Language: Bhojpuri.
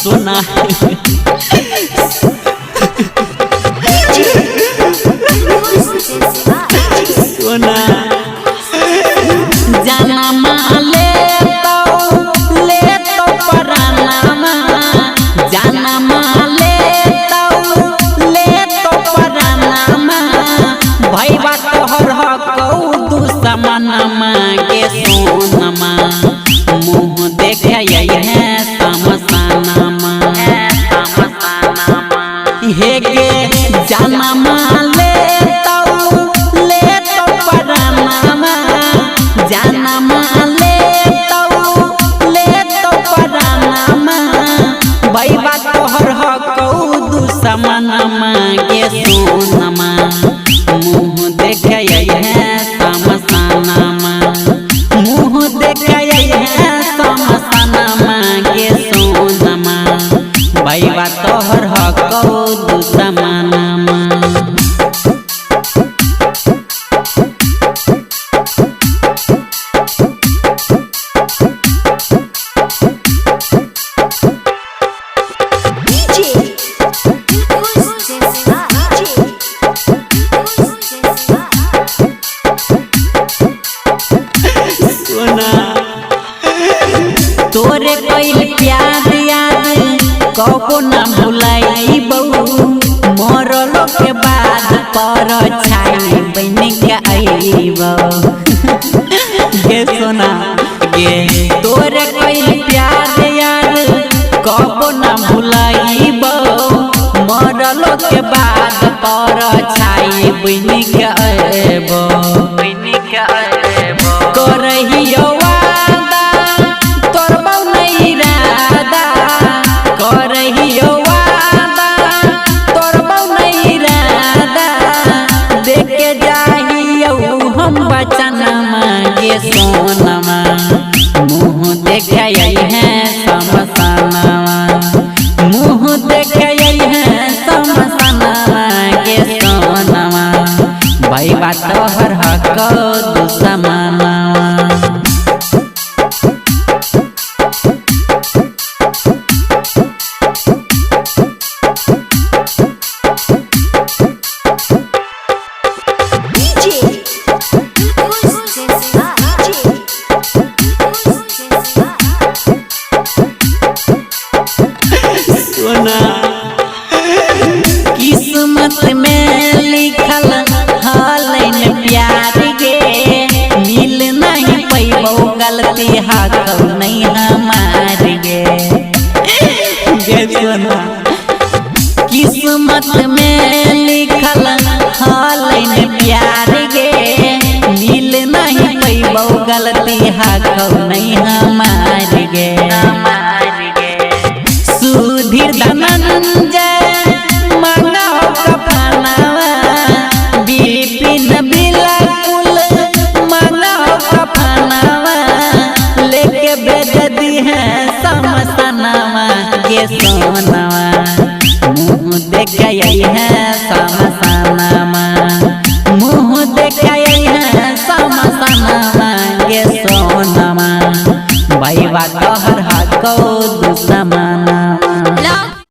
सोना सोना जाना माले ले तो पराना जाना माले ले तो पराना भाई बात हर हकौ दुश्मनमा के सोनमा मुँह देखे है समसानमा हे गे जाना माले जाना माले तो पराना भाई बात हर हकौ दुश्मनमा के सोनमा मुँह देखे है समसानमा मुँह देखे है समसानमा के सोनमा भाई बात हर हकौ दुश्मनमा तोरे कइल प्यार याद कबो ना भुलाइबौ मरल के बाद पर छाई बन के आइबौ गे सोना गे तोरे कइल प्यार याद कबो ना भुलाइबौ मरल के बाद पर छाई बन के आइबौ करहियो सोनमा मुँह देखे है समसानमा मुँह देखे है समसानमा के सोनमा भाई बात हर हकौ दुश्मनमा किस्मत में लिखल हलन प्यार गे मिल नहीं पैबौ गलती हकौ नहीं हमार गे सोना किस्मत में लिखल हलन प्यार गे मिल नहीं पैबौ गलती हकौ नहीं हमार गे सुधीर धनंजय समसानमा के सोनवा मुँह देखे है